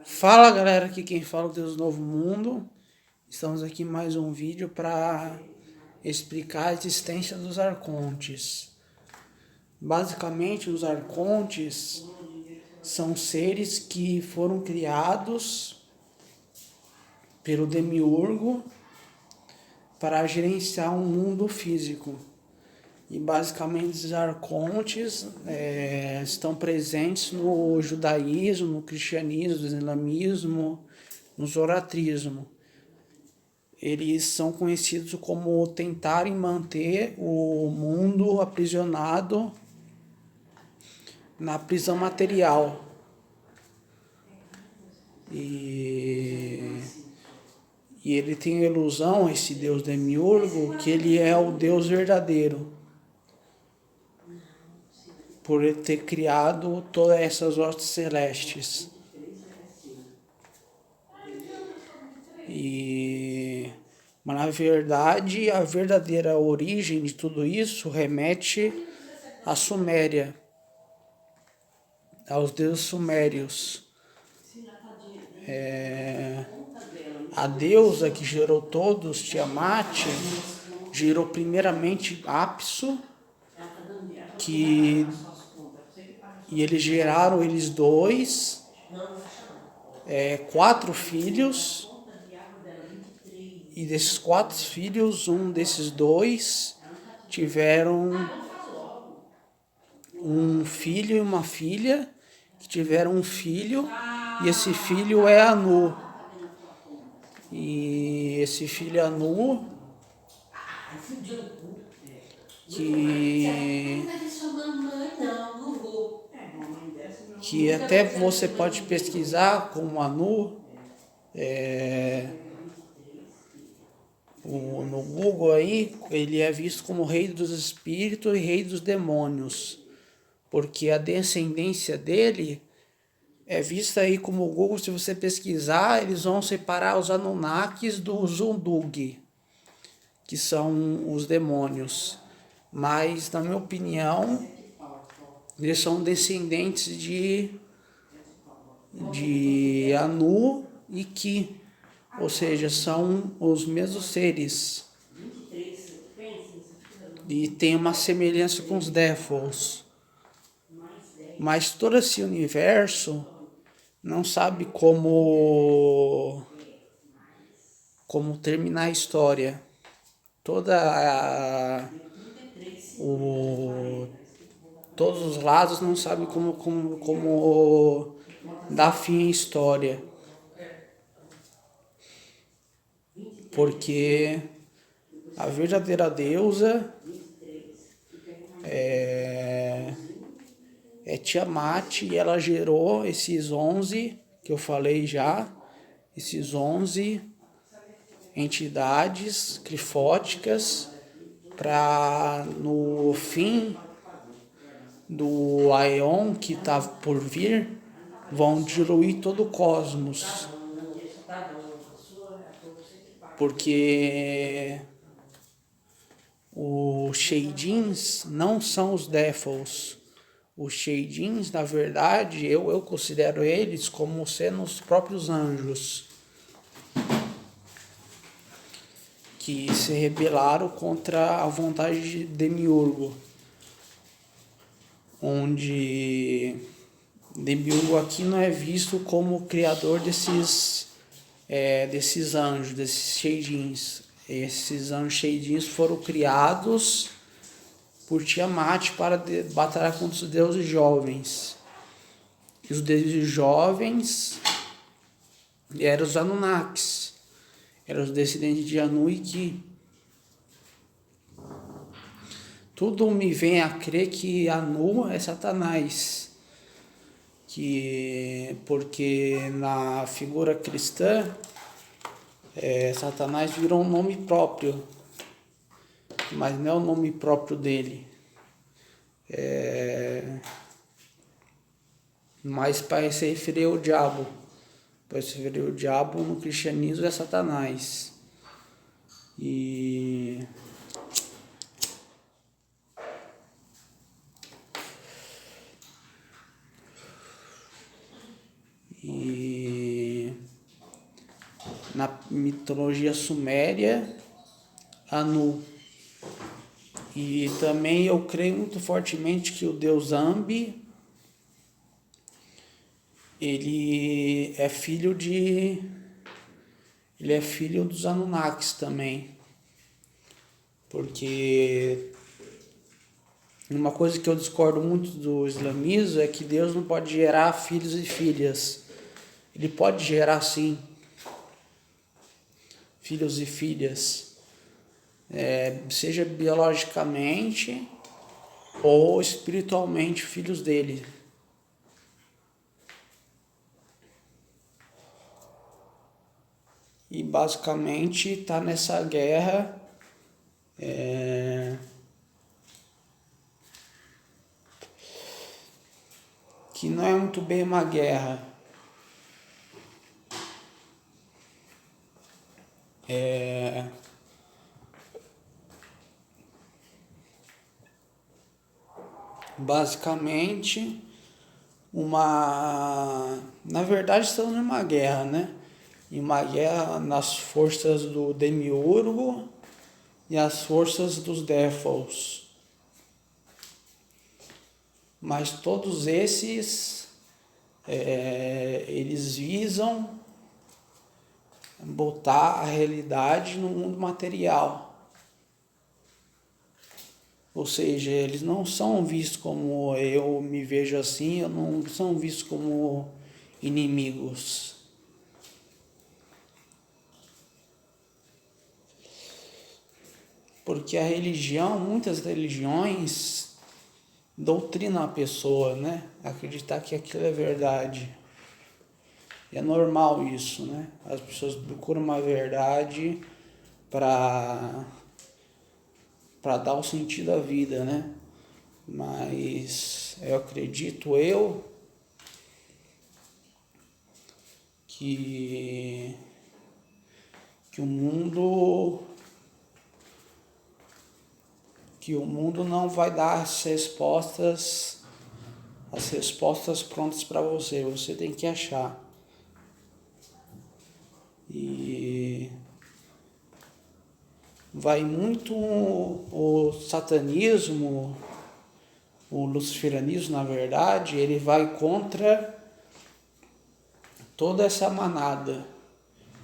Fala galera, aqui quem fala é o Deus Novo Mundo. Estamos aqui em mais um vídeo para explicar a existência dos arcontes. Basicamente, os arcontes são seres que foram criados pelo Demiurgo para gerenciar um mundo físico. E basicamente os arcontes estão presentes no judaísmo, no cristianismo, no islamismo, no zoratrismo. Eles são conhecidos como tentarem manter o mundo aprisionado na prisão material. E ele tem a ilusão, esse deus Demiurgo, que ele é o Deus verdadeiro, por ele ter criado todas essas hostes celestes. Mas na verdade, a verdadeira origem de tudo isso remete à Suméria, aos deuses sumérios. A deusa que gerou todos, Tiamat, gerou primeiramente Apsu, e eles geraram, eles dois, 4 filhos. E desses 4 filhos, um desses 2 tiveram um filho e uma filha, que tiveram um filho, e esse filho é Anu. E esse filho Anu, que até você pode pesquisar como Anu, no Google aí, ele é visto como rei dos espíritos e rei dos demônios, porque a descendência dele é vista aí como o Google, se você pesquisar, eles vão separar os Anunnakis dos Undug, que são os demônios. Mas, na minha opinião, eles são descendentes de Anu e Ki, ou seja, são os mesmos seres. E tem uma semelhança com os Défos. Mas todo esse universo não sabe como terminar a história. Todos os lados não sabem como dar fim à história. Porque a verdadeira deusa é Tiamat, e ela gerou esses 11 que eu falei já, esses 11 entidades crifóticas, para no fim do Aeon que está por vir, vão diluir todo o cosmos. Porque os Sheidins não são os Défos. Os Sheidins, na verdade, eu considero eles como sendo os próprios anjos, que se rebelaram contra a vontade de Demiurgo. Onde Demiurgo aqui não é visto como o criador desses anjos, desses Sheidins. Esses anjos Sheidins foram criados por Tiamat para batalhar contra os deuses jovens. E os deuses jovens eram os Anunnakis, eram os descendentes de Anu e Ki. Tudo me vem a crer que Anu é Satanás, porque na figura cristã, Satanás virou um nome próprio, mas não é o nome próprio dele. Mas para se referir ao diabo. Para se referir ao diabo no cristianismo é Satanás. E na mitologia suméria, Anu. E também eu creio muito fortemente que o deus Ambi, ele é filho dos Anunnakis também. Porque uma coisa que eu discordo muito do islamismo é que Deus não pode gerar filhos e filhas. Ele pode gerar, sim, filhos e filhas, seja biologicamente ou espiritualmente filhos dele. E basicamente está nessa guerra que não é muito bem uma guerra. Basicamente na verdade estamos numa guerra, né? Em uma guerra nas forças do Demiurgo e as forças dos Défos. Mas todos esses eles visam botar a realidade no mundo material. Ou seja, eles não são vistos como eu me vejo assim, não são vistos como inimigos. Porque a religião, muitas religiões, doutrinam a pessoa, né? Acreditar que aquilo é verdade. É normal isso, né? As pessoas procuram uma verdade para dar o sentido à vida, né? Mas eu acredito que o mundo não vai dar as respostas prontas para você. Você tem que achar. E vai muito o satanismo, o luciferianismo, na verdade, ele vai contra toda essa manada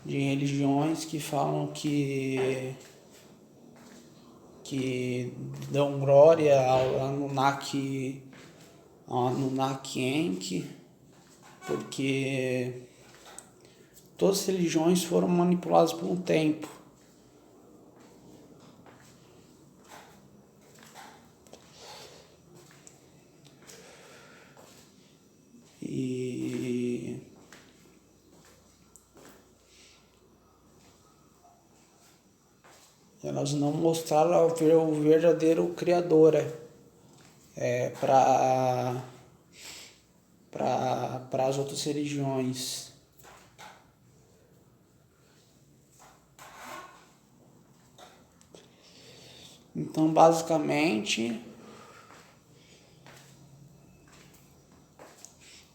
de religiões que falam que dão glória ao Anunnaki Enki, porque todas as religiões foram manipuladas por um tempo. E elas não mostraram o verdadeiro Criador para as outras religiões. Então, basicamente,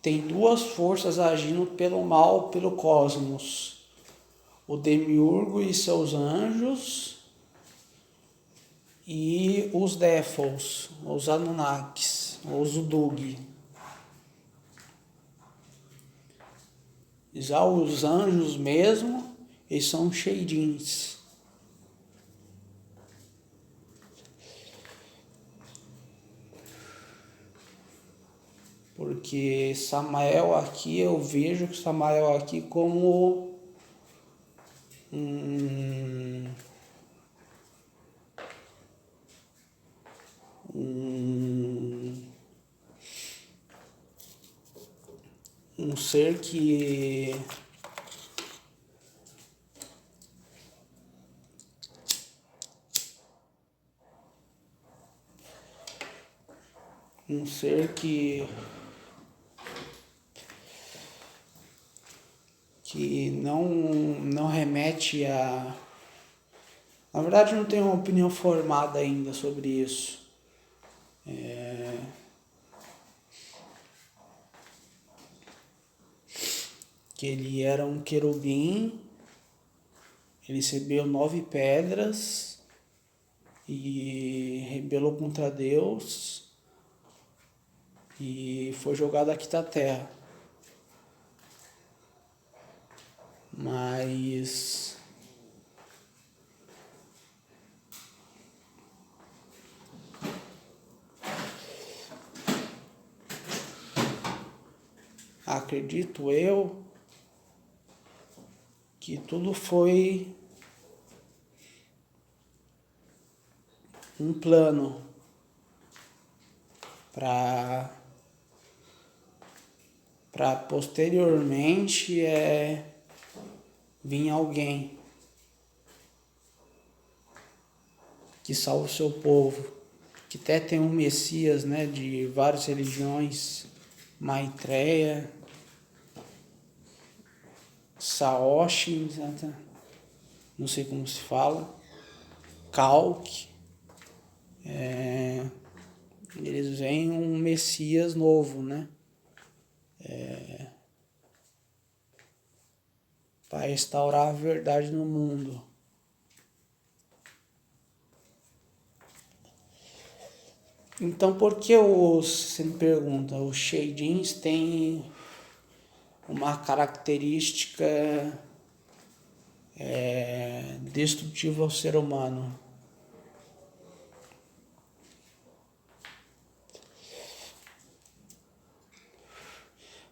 tem duas forças agindo pelo mal, pelo cosmos. O Demiurgo e seus anjos e os Défos, os Anunnakis, os Udug. Já os anjos mesmo, eles são Sheidins. Porque Samael aqui, eu vejo que Samael aqui como um ser que não remete a... Na verdade, não tenho uma opinião formada ainda sobre isso. Que ele era um querubim ele recebeu 9 pedras e rebelou contra Deus e foi jogado aqui da terra. Mas acredito eu que tudo foi um plano para posteriormente vir alguém que salva o seu povo, que até tem um Messias, né, de várias religiões, Maitreya, Saoshi, não sei como se fala, Kalki, eles veem um Messias novo, né, para restaurar a verdade no mundo. Então, por que você me pergunta, os Sheidins têm uma característica destrutiva ao ser humano?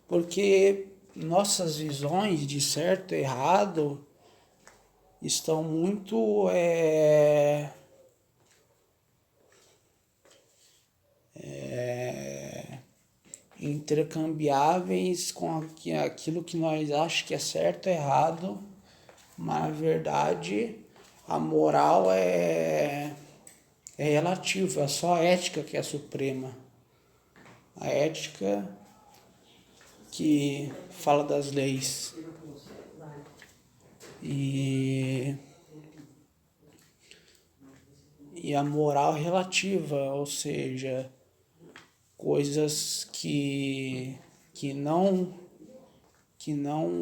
Porque nossas visões de certo e errado estão muito intercambiáveis com aquilo que nós achamos que é certo e errado, mas na verdade a moral é relativa, é só a ética que é suprema. A ética que fala das leis. E a moral relativa, ou seja, coisas que não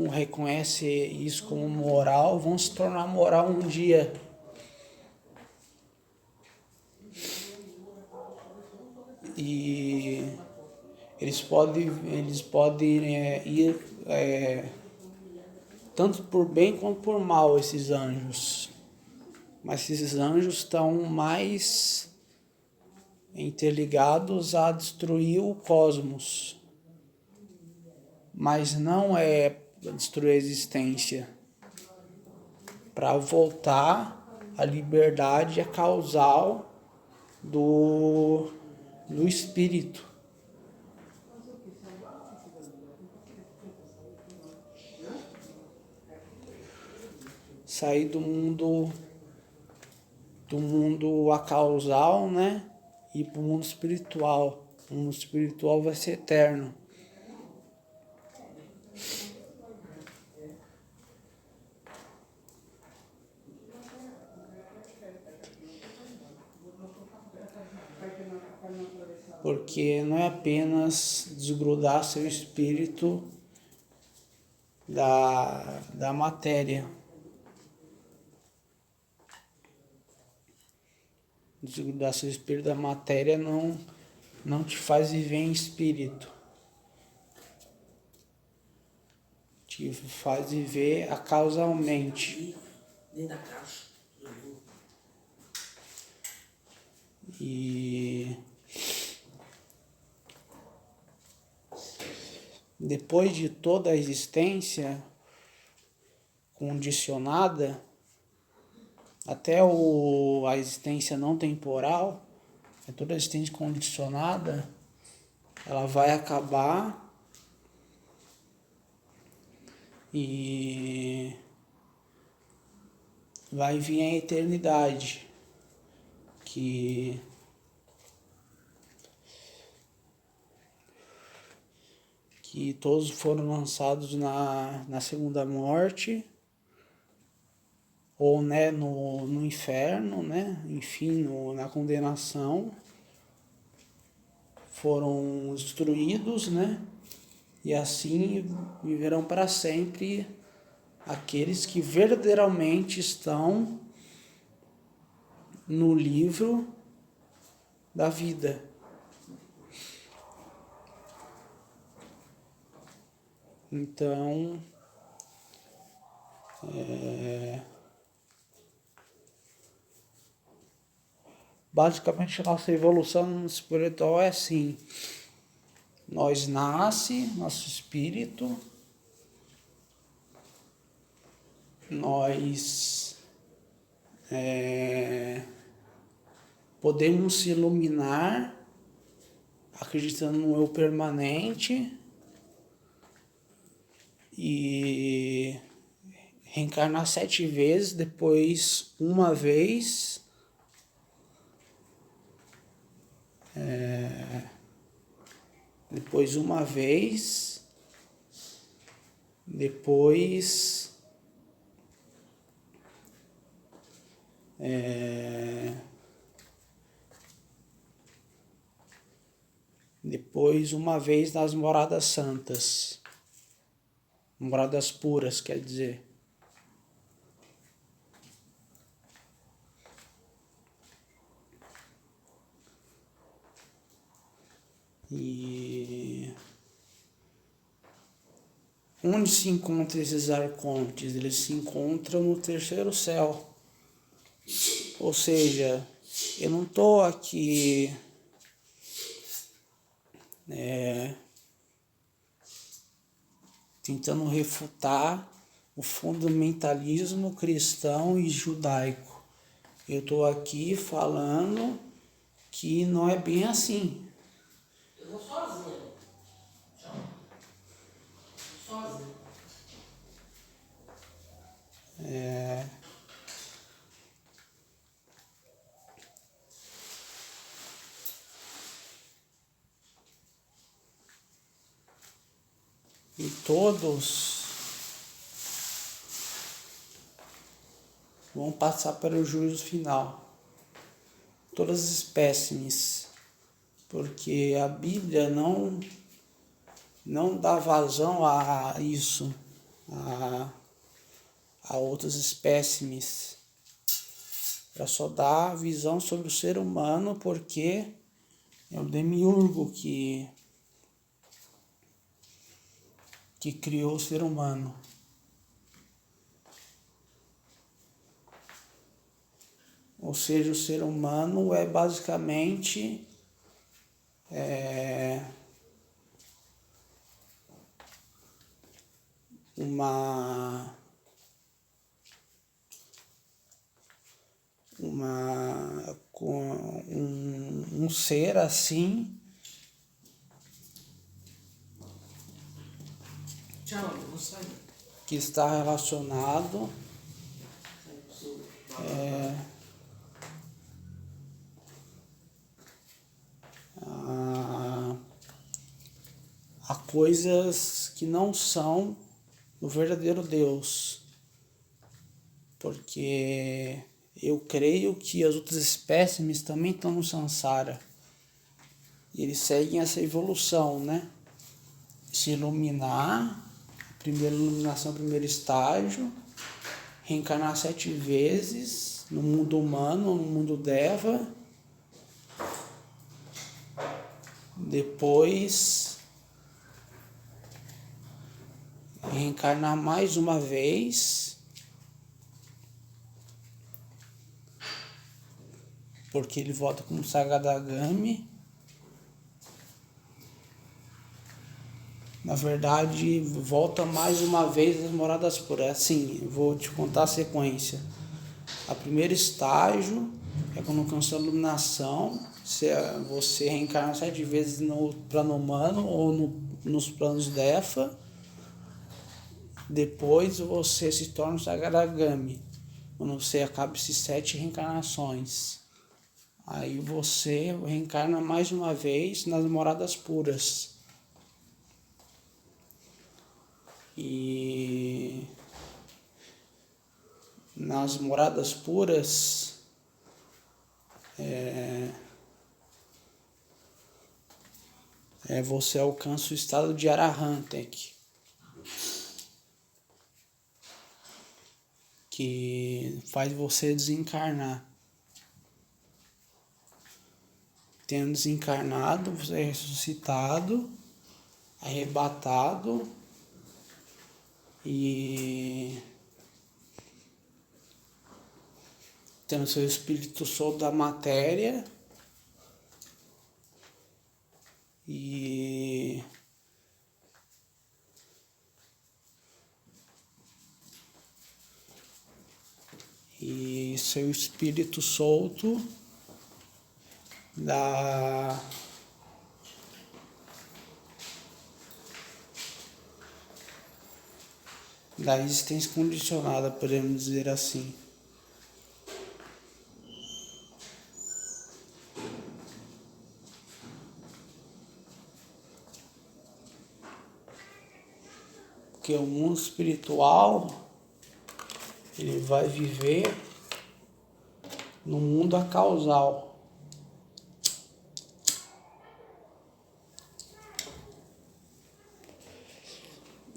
reconhecem isso como moral vão se tornar moral um dia. E eles podem ir tanto por bem quanto por mal, esses anjos. Mas esses anjos estão mais interligados a destruir o cosmos. Mas não é destruir a existência. Para voltar à liberdade, a causal do espírito. Sair do mundo acausal, né? E para o mundo espiritual. O mundo espiritual vai ser eterno. Porque não é apenas desgrudar seu espírito da matéria. Desgrudar seu espírito da matéria não te faz viver em espírito. Te faz viver causalmente. E depois de toda a existência condicionada, até a existência não temporal, toda a existência condicionada, ela vai acabar e vai vir a eternidade, que todos foram lançados na segunda morte, ou né, no inferno, né, enfim, na condenação, foram destruídos, né, e assim viverão para sempre aqueles que verdadeiramente estão no livro da vida. Então, basicamente a nossa evolução espiritual é assim: nós nasce, nosso espírito, nós podemos se iluminar acreditando no eu permanente e reencarnar 7 vezes, depois uma vez, depois uma vez, depois depois uma vez nas moradas santas, moradas puras, quer dizer. E onde se encontram esses arcontes? Eles se encontram no terceiro céu. Ou seja, eu não estou aqui tentando refutar o fundamentalismo cristão e judaico. Eu estou aqui falando que não é bem assim. Eu vou sozinho. Sozinho. E todos vão passar pelo juízo final. Todas as espécimes. Porque a Bíblia não dá vazão a isso, a outras espécimes. Ela só dá visão sobre o ser humano porque é o demiurgo que criou o ser humano. Ou seja, o ser humano é basicamente um ser assim Tchau, eu vou sair. que está relacionado a coisas que não são o verdadeiro Deus. Porque eu creio que as outras espécimes também estão no Sansara. E eles seguem essa evolução, né? Se iluminar, primeira iluminação, primeiro estágio, reencarnar 7 vezes no mundo humano, no mundo Deva, depois reencarnar mais uma vez, porque ele volta como Sagadagami. Na verdade, volta mais uma vez as moradas puras. Assim, vou te contar a sequência. A primeiro estágio é quando alcança a iluminação. Você reencarna 7 vezes no plano humano ou nos planos Defa. Depois você se torna o Sagadagami, quando você acaba esses 7 reencarnações. Aí você reencarna mais uma vez nas moradas puras. E nas moradas puras você alcança o estado de Arahantek. que faz você desencarnar. Tendo desencarnado, você é ressuscitado, arrebatado e tendo seu espírito solto da matéria e seu espírito solto da existência condicionada, podemos dizer assim. Porque o mundo espiritual, ele vai viver no mundo acausal.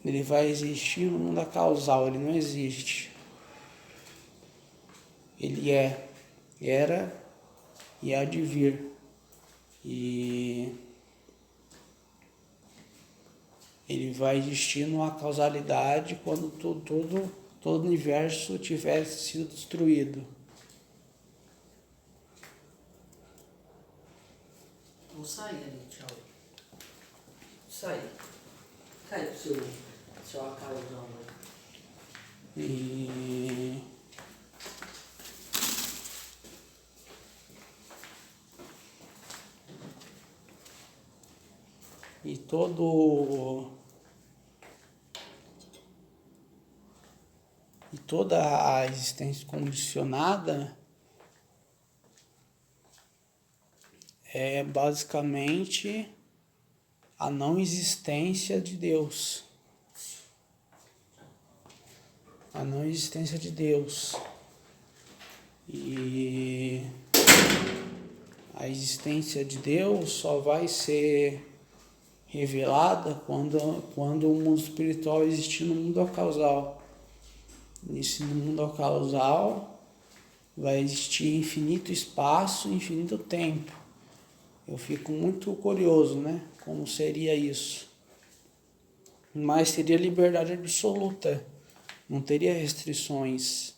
Ele vai existir no mundo acausal, ele não existe. Ele é, era e há de vir. E ele vai existir numa causalidade quando todo o universo tivesse sido destruído. Vou sair ali, tchau. Sai. Cai pro seu acauzão, né? E toda a existência condicionada é basicamente a não existência de Deus. A não existência de Deus. E a existência de Deus só vai ser revelada quando o mundo espiritual existir no mundo causal. Nesse mundo causal vai existir infinito espaço, infinito tempo. Eu fico muito curioso, né? Como seria isso? Mas seria liberdade absoluta. Não teria restrições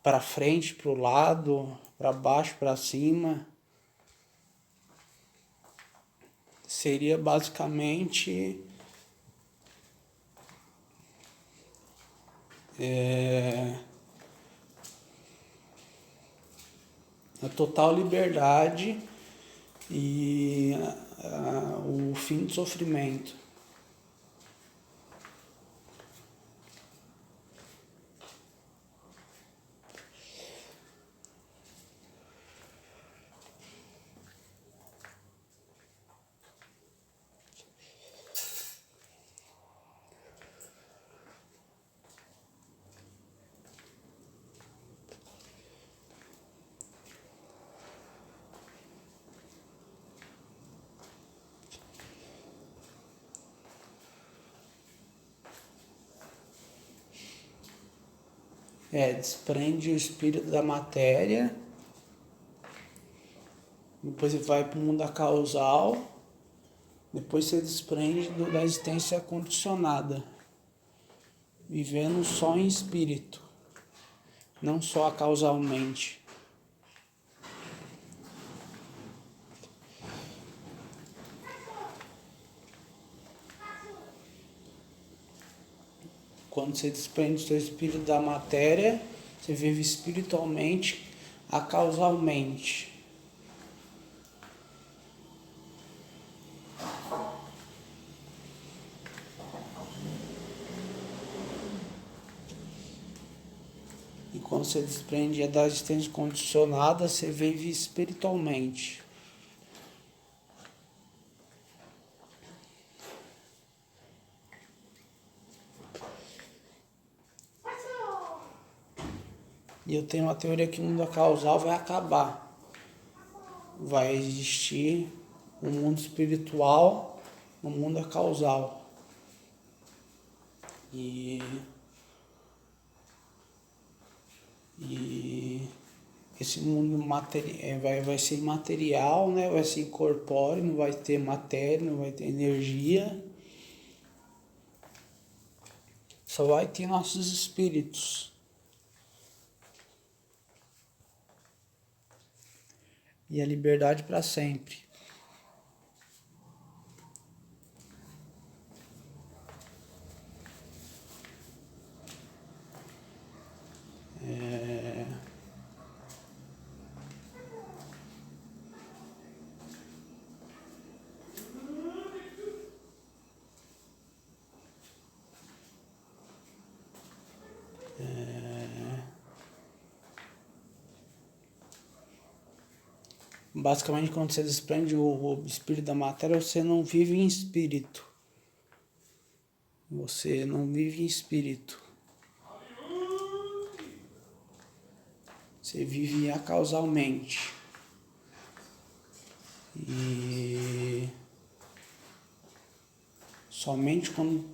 para frente, para o lado, para baixo, para cima. Seria basicamente a total liberdade e o fim do sofrimento. Desprende o espírito da matéria, depois ele vai para o mundo causal, depois você desprende da existência condicionada, vivendo só em espírito, não só causalmente. Quando você desprende o seu espírito da matéria, você vive espiritualmente, acausalmente. E quando você desprende da existência condicionada, você vive espiritualmente. E eu tenho uma teoria que o mundo causal vai acabar. Vai existir um mundo espiritual, um mundo causal. E E esse mundo vai ser imaterial, né? Vai ser incorpóreo, não vai ter matéria, não vai ter energia. Só vai ter nossos espíritos. E a liberdade para sempre. Basicamente, quando você desprende o espírito da matéria, você não vive em espírito. Você não vive em espírito. Você vive acausalmente. E somente quando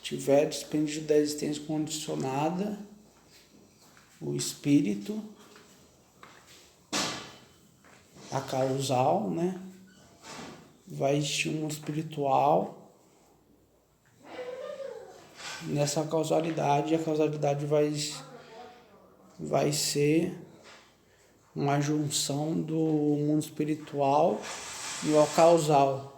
tiver desprendido da existência condicionada, o espírito, a causal, né? Vai existir um mundo espiritual nessa causalidade. A causalidade vai ser uma junção do mundo espiritual e o causal.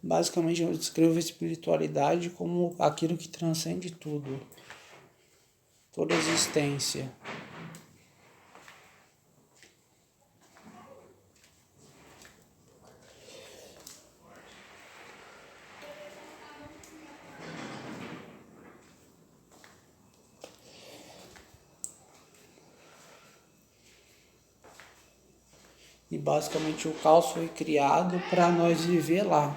Basicamente, eu descrevo a espiritualidade como aquilo que transcende tudo, toda existência. E basicamente o caos foi criado para nós viver lá.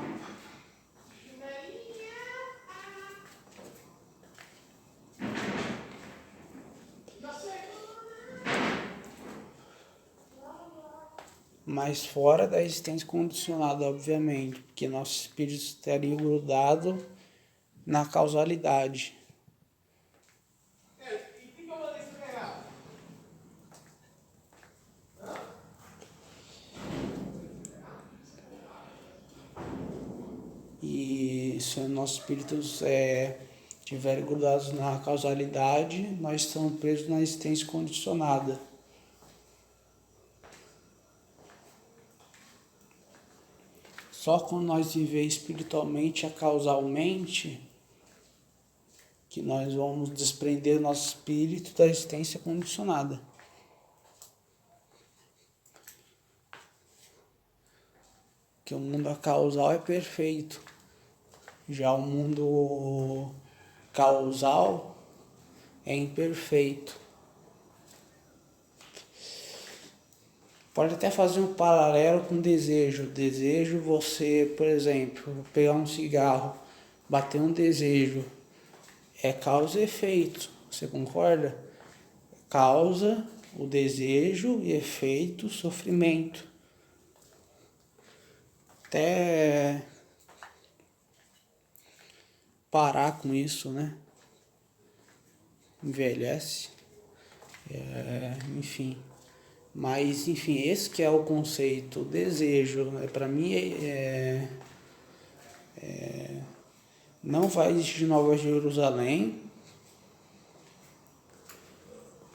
Mas fora da existência condicionada, obviamente, porque nosso espírito estaria grudado na causalidade. E se os nossos espíritos estiverem grudados na causalidade, nós estamos presos na existência condicionada. Só quando nós viver espiritualmente e causalmente, que nós vamos desprender nosso espírito da existência condicionada. Que o mundo causal é perfeito. Já o mundo causal é imperfeito. Pode até fazer um paralelo com desejo. Desejo você, por exemplo, pegar um cigarro, bater um desejo. É causa e efeito. Você concorda? Causa, o desejo e efeito, sofrimento. Até parar com isso, né? Envelhece. Enfim. Mas, enfim, esse que é o conceito. O desejo, para mim, não vai existir Nova Jerusalém,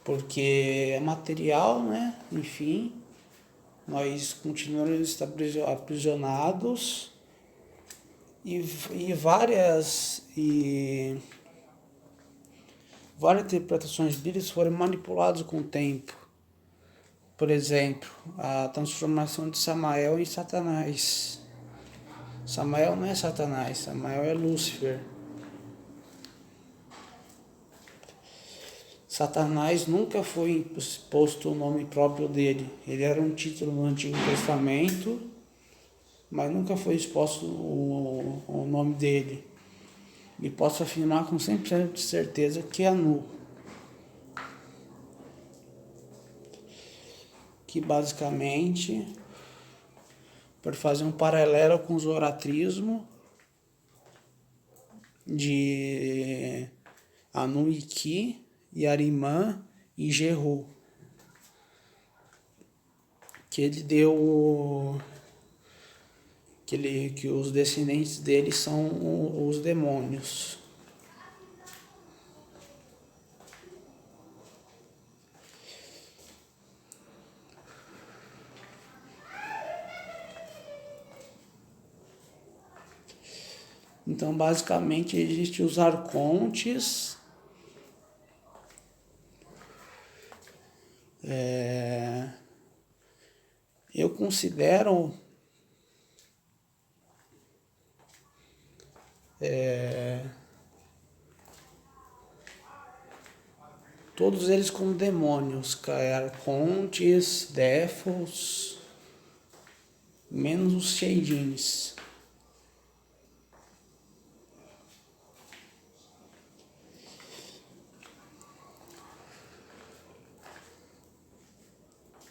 porque é material, né? Enfim, nós continuamos aprisionados e várias interpretações bíblicas foram manipuladas com o tempo. Por exemplo, a transformação de Samael em Satanás. Samael não é Satanás, Samael é Lúcifer. Satanás nunca foi posto o nome próprio dele. Ele era um título no Antigo Testamento, mas nunca foi exposto o nome dele. E posso afirmar com 100% de certeza que é Nu. Que basicamente, para fazer um paralelo com o zoroastrismo de Anu e Ki, Yarimã e Jehu, que ele deu que os descendentes dele são os demônios. Então, basicamente, existem os arcontes, eu considero todos eles como demônios, arcontes, défos, menos os Sheidins.